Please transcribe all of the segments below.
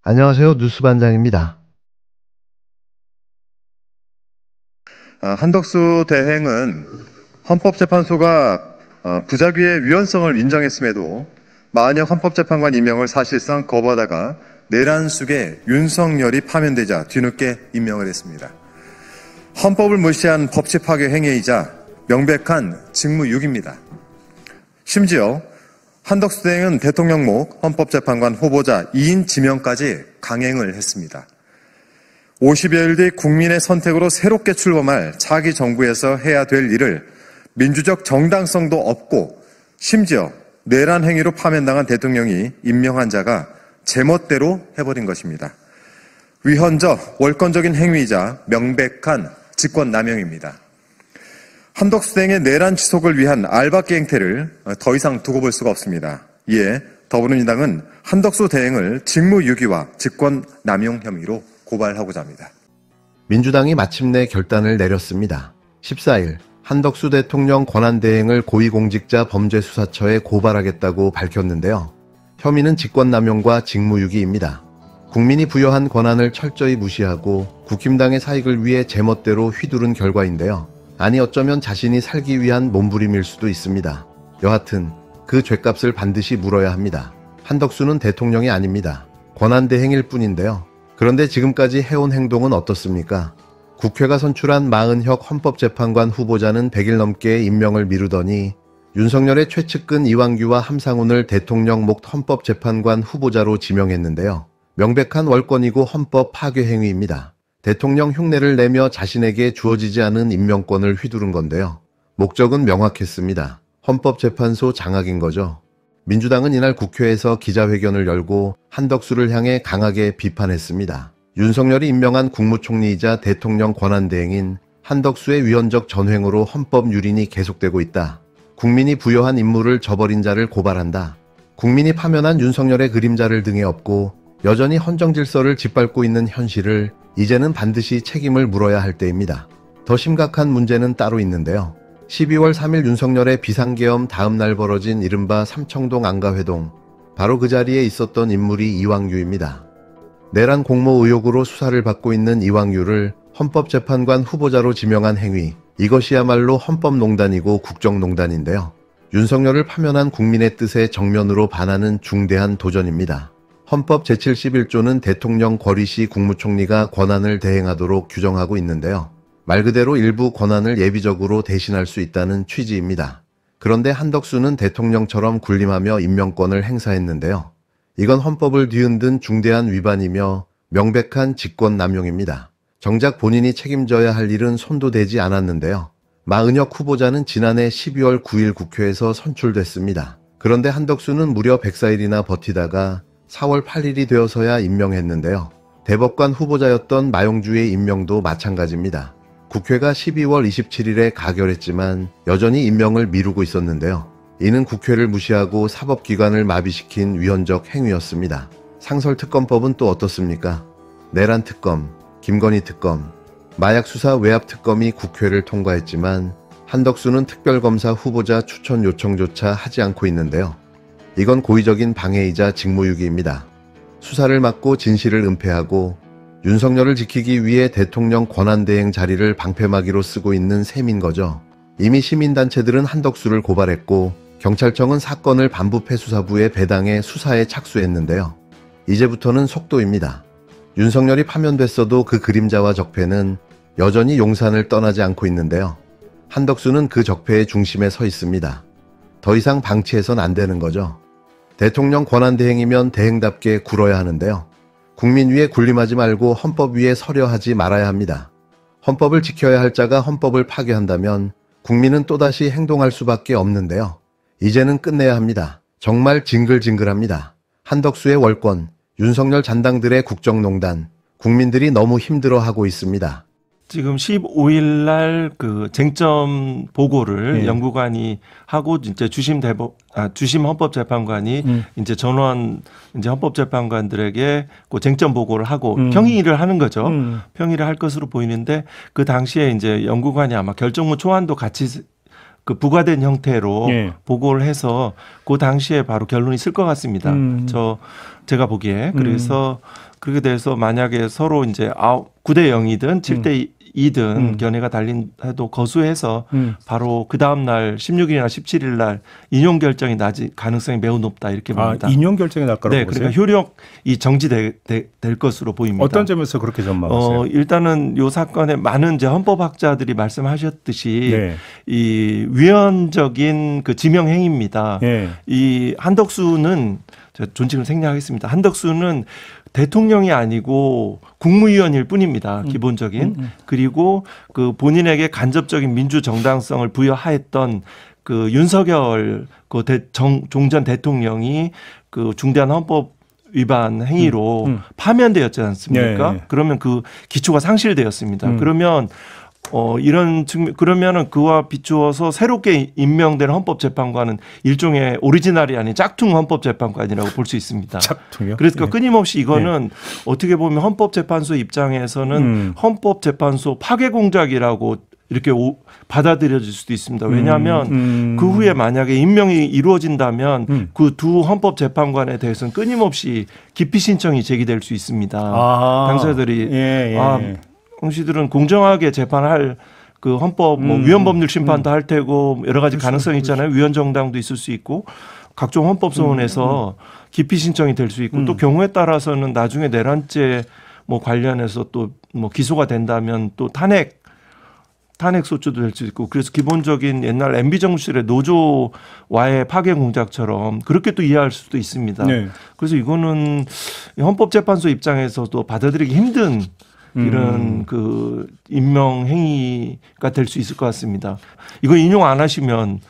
안녕하세요. 뉴스반장입니다. 한덕수 대행은 헌법재판소가 부작위의 위헌성을 인정했음에도 마은혁 헌법재판관 임명을 사실상 거부하다가 내란 속에 윤석열이 파면되자 뒤늦게 임명을 했습니다. 헌법을 무시한 법치 파괴 행위이자 명백한 직무유기입니다. 심지어 한덕수 대행은 대통령목 헌법재판관 후보자 2인 지명까지 강행을 했습니다. 50여일 뒤 국민의 선택으로 새롭게 출범할 차기 정부에서 해야 될 일을 민주적 정당성도 없고 심지어 내란 행위로 파면당한 대통령이 임명한 자가 제멋대로 해버린 것입니다. 위헌적 월권적인 행위이자 명백한 직권남용입니다. 한덕수 대행의 내란 지속을 위한 알박기 행태를 더 이상 두고 볼 수가 없습니다. 이에 더불어민주당은 한덕수 대행을 직무유기와 직권남용 혐의로 고발하고자 합니다. 민주당이 마침내 결단을 내렸습니다. 14일 한덕수 대통령 권한대행을 고위공직자 범죄수사처에 고발하겠다고 밝혔는데요. 혐의는 직권남용과 직무유기입니다. 국민이 부여한 권한을 철저히 무시하고 국힘당의 사익을 위해 제멋대로 휘두른 결과인데요. 아니 어쩌면 자신이 살기 위한 몸부림일 수도 있습니다. 여하튼 그 죄값을 반드시 물어야 합니다. 한덕수는 대통령이 아닙니다. 권한대행일 뿐인데요. 그런데 지금까지 해온 행동은 어떻습니까? 국회가 선출한 마은혁 헌법재판관 후보자는 100일 넘게 임명을 미루더니 윤석열의 최측근 이완규와 함상훈을 대통령 목 헌법재판관 후보자로 지명했는데요. 명백한 월권이고 헌법 파괴 행위입니다. 대통령 흉내를 내며 자신에게 주어지지 않은 임명권을 휘두른 건데요. 목적은 명확했습니다. 헌법재판소 장악인 거죠. 민주당은 이날 국회에서 기자회견을 열고 한덕수를 향해 강하게 비판했습니다. 윤석열이 임명한 국무총리이자 대통령 권한대행인 한덕수의 위헌적 전횡으로 헌법 유린이 계속되고 있다. 국민이 부여한 임무를 저버린 자를 고발한다. 국민이 파면한 윤석열의 그림자를 등에 업고 여전히 헌정질서를 짓밟고 있는 현실을 이제는 반드시 책임을 물어야 할 때입니다. 더 심각한 문제는 따로 있는데요. 12월 3일 윤석열의 비상계엄 다음 날 벌어진 이른바 삼청동 안가회동, 바로 그 자리에 있었던 인물이 이완규입니다. 내란 공모 의혹으로 수사를 받고 있는 이완규를 헌법재판관 후보자로 지명한 행위, 이것이야말로 헌법농단이고 국정농단인데요. 윤석열을 파면한 국민의 뜻에 정면으로 반하는 중대한 도전입니다. 헌법 제71조는 대통령 권리시 국무총리가 권한을 대행하도록 규정하고 있는데요. 말 그대로 일부 권한을 예비적으로 대신할 수 있다는 취지입니다. 그런데 한덕수는 대통령처럼 군림하며 임명권을 행사했는데요. 이건 헌법을 뒤흔든 중대한 위반이며 명백한 직권남용입니다. 정작 본인이 책임져야 할 일은 손도 대지 않았는데요. 마은혁 후보자는 지난해 12월 9일 국회에서 선출됐습니다. 그런데 한덕수는 무려 104일이나 버티다가 4월 8일이 되어서야 임명했는데요. 대법관 후보자였던 마용주의 임명도 마찬가지입니다. 국회가 12월 27일에 가결했지만 여전히 임명을 미루고 있었는데요. 이는 국회를 무시하고 사법기관을 마비시킨 위헌적 행위였습니다. 상설특검법은 또 어떻습니까? 내란특검, 김건희특검, 마약수사 외압특검이 국회를 통과했지만 한덕수는 특별검사 후보자 추천 요청조차 하지 않고 있는데요. 이건 고의적인 방해이자 직무유기입니다. 수사를 막고 진실을 은폐하고 윤석열을 지키기 위해 대통령 권한대행 자리를 방패막이로 쓰고 있는 셈인 거죠. 이미 시민단체들은 한덕수를 고발했고 경찰청은 사건을 반부패수사부에 배당해 수사에 착수했는데요. 이제부터는 속도입니다. 윤석열이 파면됐어도 그 그림자와 적폐는 여전히 용산을 떠나지 않고 있는데요. 한덕수는 그 적폐의 중심에 서 있습니다. 더 이상 방치해선 안 되는 거죠. 대통령 권한대행이면 대행답게 굴어야 하는데요. 국민 위에 군림하지 말고 헌법 위에 서려 하지 말아야 합니다. 헌법을 지켜야 할 자가 헌법을 파괴한다면 국민은 또다시 행동할 수밖에 없는데요. 이제는 끝내야 합니다. 정말 징글징글합니다. 한덕수의 월권, 윤석열 잔당들의 국정농단, 국민들이 너무 힘들어하고 있습니다. 지금 15일 날 그 쟁점 보고를 연구관이 하고 이제 주심 헌법재판관이 이제 전원 이제 헌법재판관들에게 그 쟁점 보고를 하고 평의를 하는 거죠. 평의를 할 것으로 보이는데 그 당시에 이제 연구관이 아마 결정문 초안도 같이 그 부과된 형태로 보고를 해서 그 당시에 바로 결론이 쓸 것 같습니다. 제가 보기에. 그래서 그렇게 돼서 만약에 서로 이제 9대 0이든 7대 2든 견해가 달린 해도 거수해서 바로 그 다음 날 16일이나 17일 날 인용 결정이 나지 가능성이 매우 높다 이렇게 봅니다. 인용 결정이 날 거라고 네, 보세요? 그러니까 효력이 정지될 것으로 보입니다. 어떤 점에서 그렇게 전망하세요? 일단은 이 사건에 많은 이제 헌법학자들이 말씀하셨듯이 네. 이 위헌적인 그 지명 행위입니다. 네. 이 한덕수는 제가 존칭을 생략하겠습니다. 한덕수는 대통령이 아니고 국무위원일 뿐입니다. 기본적인. 그리고 그 본인에게 간접적인 민주 정당성을 부여하였던 그 윤석열 그 종전 대통령이 그 중대한 헌법 위반 행위로 파면되었지 않습니까? 네. 그러면 그 기초가 상실되었습니다. 그러면 이런 측면, 그러면은 그와 비추어서 새롭게 임명된 헌법재판관은 일종의 오리지널이 아닌 짝퉁 헌법재판관이라고 볼 수 있습니다. 짝퉁이요? 그러니까 네. 끊임없이 이거는 어떻게 보면 헌법재판소 입장에서는 헌법재판소 파괴 공작이라고 이렇게 받아들여질 수도 있습니다. 왜냐하면 그 후에 만약에 임명이 이루어진다면 그 두 헌법재판관에 대해서는 끊임없이 기피 신청이 제기될 수 있습니다. 당사자들이 씨들은 공정하게 재판할 그 헌법 뭐 위헌법률 심판도 할 테고 여러 가지 가능성이 있잖아요. 위헌 정당도 있을 수 있고 각종 헌법 소원에서 기피 신청이 될 수 있고 또 경우에 따라서는 나중에 내란죄 뭐 관련해서 또 뭐 기소가 된다면 또 탄핵 소추도 될 수 있고 그래서 기본적인 옛날 MB 정부실의 노조와의 파괴 공작처럼 그렇게 또 이해할 수도 있습니다. 네. 그래서 이거는 헌법재판소 입장에서도 받아들이기 힘든 이런 그 임명 행위가 될 수 있을 것 같습니다. 이거 인용 안 하시면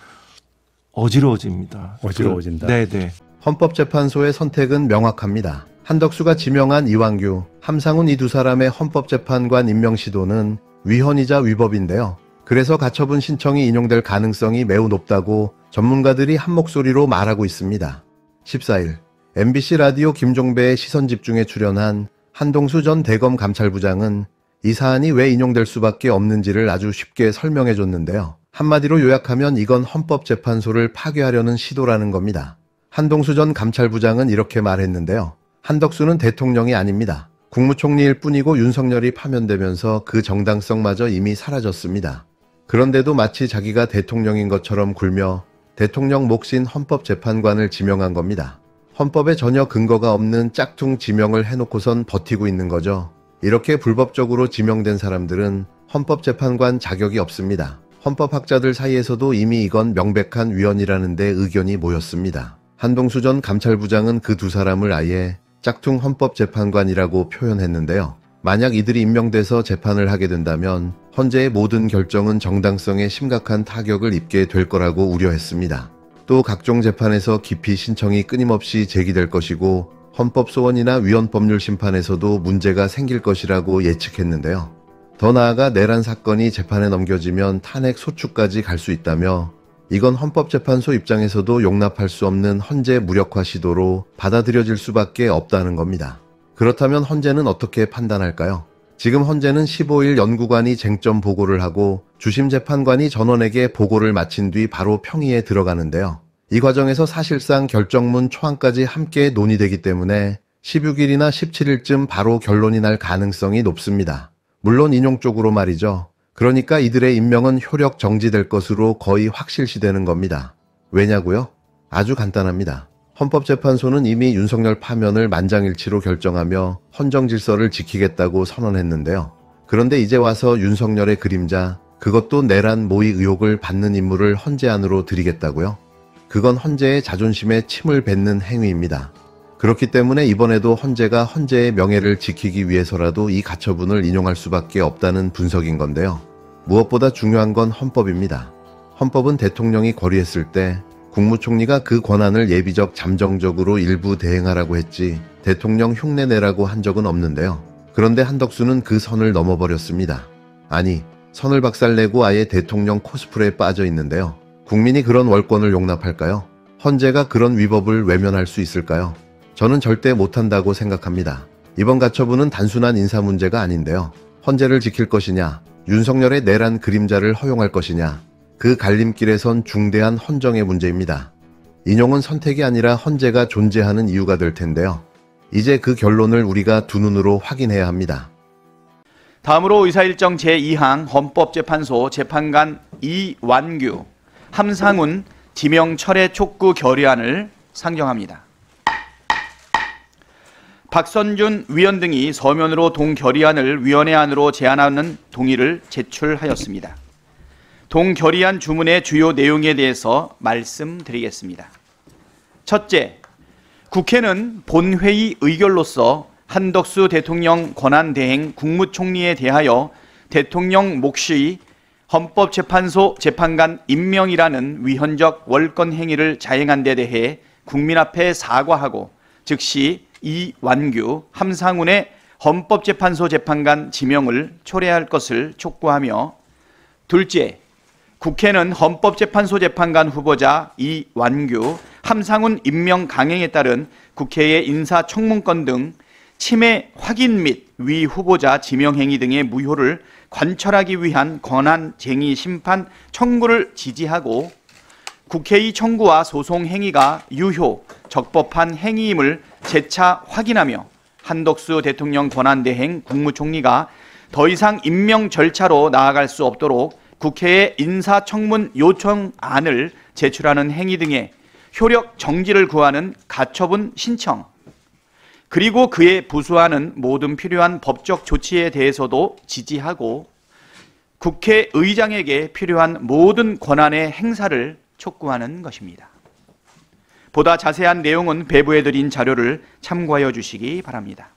어지러워집니다. 어지러워진다. 네네. 헌법재판소의 선택은 명확합니다. 한덕수가 지명한 이완규, 함상훈 이 두 사람의 헌법재판관 임명 시도는 위헌이자 위법인데요. 그래서 가처분 신청이 인용될 가능성이 매우 높다고 전문가들이 한 목소리로 말하고 있습니다. 14일 MBC 라디오 김종배의 시선집중에 출연한 한동수 전 대검 감찰부장은 이 사안이 왜 인용될 수밖에 없는지를 아주 쉽게 설명해 줬는데요. 한마디로 요약하면 이건 헌법재판소를 파괴하려는 시도라는 겁니다. 한동수 전 감찰부장은 이렇게 말했는데요. 한덕수는 대통령이 아닙니다. 국무총리일 뿐이고 윤석열이 파면되면서 그 정당성마저 이미 사라졌습니다. 그런데도 마치 자기가 대통령인 것처럼 굴며 대통령 몫인 헌법재판관을 지명한 겁니다. 헌법에 전혀 근거가 없는 짝퉁 지명을 해놓고선 버티고 있는 거죠. 이렇게 불법적으로 지명된 사람들은 헌법재판관 자격이 없습니다. 헌법학자들 사이에서도 이미 이건 명백한 위헌이라는 데 의견이 모였습니다. 한동수 전 감찰부장은 그 두 사람을 아예 짝퉁 헌법재판관이라고 표현했는데요. 만약 이들이 임명돼서 재판을 하게 된다면 헌재의 모든 결정은 정당성에 심각한 타격을 입게 될 거라고 우려했습니다. 또 각종 재판에서 기피 신청이 끊임없이 제기될 것이고 헌법소원이나 위헌법률 심판에서도 문제가 생길 것이라고 예측했는데요. 더 나아가 내란 사건이 재판에 넘겨지면 탄핵 소추까지 갈 수 있다며 이건 헌법재판소 입장에서도 용납할 수 없는 헌재 무력화 시도로 받아들여질 수밖에 없다는 겁니다. 그렇다면 헌재는 어떻게 판단할까요? 지금 헌재는 15일 연구관이 쟁점 보고를 하고 주심 재판관이 전원에게 보고를 마친 뒤 바로 평의에 들어가는데요. 이 과정에서 사실상 결정문 초안까지 함께 논의되기 때문에 16일이나 17일쯤 바로 결론이 날 가능성이 높습니다. 물론 인용 쪽으로 말이죠. 그러니까 이들의 임명은 효력 정지될 것으로 거의 확실시되는 겁니다. 왜냐고요? 아주 간단합니다. 헌법재판소는 이미 윤석열 파면을 만장일치로 결정하며 헌정 질서를 지키겠다고 선언했는데요. 그런데 이제 와서 윤석열의 그림자, 그것도 내란 모의 의혹을 받는 인물을 헌재 안으로 들이겠다고요? 그건 헌재의 자존심에 침을 뱉는 행위입니다. 그렇기 때문에 이번에도 헌재가 헌재의 명예를 지키기 위해서라도 이 가처분을 인용할 수밖에 없다는 분석인 건데요. 무엇보다 중요한 건 헌법입니다. 헌법은 대통령이 거리했을 때 국무총리가 그 권한을 예비적 잠정적으로 일부 대행하라고 했지 대통령 흉내내라고 한 적은 없는데요. 그런데 한덕수는 그 선을 넘어버렸습니다. 아니, 선을 박살내고 아예 대통령 코스프레에 빠져 있는데요. 국민이 그런 월권을 용납할까요? 헌재가 그런 위법을 외면할 수 있을까요? 저는 절대 못한다고 생각합니다. 이번 가처분은 단순한 인사 문제가 아닌데요. 헌재를 지킬 것이냐, 윤석열의 내란 그림자를 허용할 것이냐, 그 갈림길에 선 중대한 헌정의 문제입니다. 인용은 선택이 아니라 헌재가 존재하는 이유가 될 텐데요. 이제 그 결론을 우리가 두 눈으로 확인해야 합니다. 다음으로 의사일정 제2항 헌법재판소 재판관 이완규, 함상훈 지명 철회 촉구 결의안을 상정합니다. 박선준 위원 등이 서면으로 동결의안을 위원회 안으로 제안하는 동의를 제출하였습니다. 동결의안 주문의 주요 내용에 대해서 말씀드리겠습니다. 첫째, 국회는 본회의 의결로서 한덕수 대통령 권한대행 국무총리에 대하여 대통령 몫의 헌법재판소 재판관 임명이라는 위헌적 월권 행위를 자행한 데 대해 국민 앞에 사과하고 즉시 이완규, 함상훈의 헌법재판소 재판관 지명을 초래할 것을 촉구하며, 둘째, 국회는 헌법재판소 재판관 후보자 이완규, 함상훈 임명 강행에 따른 국회의 인사청문권 등 침해 확인 및 위 후보자 지명 행위 등의 무효를 관철하기 위한 권한쟁의 심판 청구를 지지하고, 국회의 청구와 소송 행위가 유효, 적법한 행위임을 재차 확인하며 한덕수 대통령 권한대행 국무총리가 더 이상 임명 절차로 나아갈 수 없도록 국회에 인사청문 요청안을 제출하는 행위 등의 효력 정지를 구하는 가처분 신청, 그리고 그에 부수하는 모든 필요한 법적 조치에 대해서도 지지하고 국회의장에게 필요한 모든 권한의 행사를 촉구하는 것입니다. 보다 자세한 내용은 배부해드린 자료를 참고하여 주시기 바랍니다.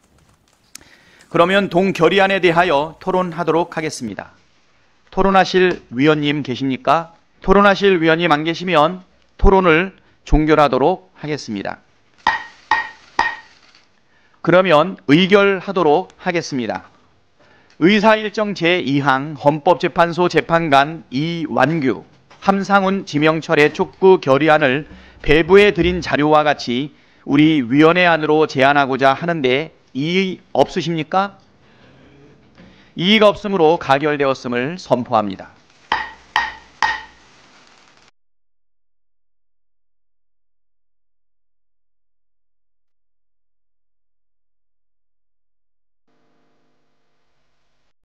그러면 동결의안에 대하여 토론하도록 하겠습니다. 토론하실 위원님 계십니까? 토론하실 위원님 안 계시면 토론을 종결하도록 하겠습니다. 그러면 의결하도록 하겠습니다. 의사일정 제2항 헌법재판소 재판관 이완규, 함상훈 지명철회 촉구 결의안을 배부해 드린 자료와 같이 우리 위원회 안으로 제안하고자 하는데 이의 없으십니까? 이의가 없으므로 가결되었음을 선포합니다.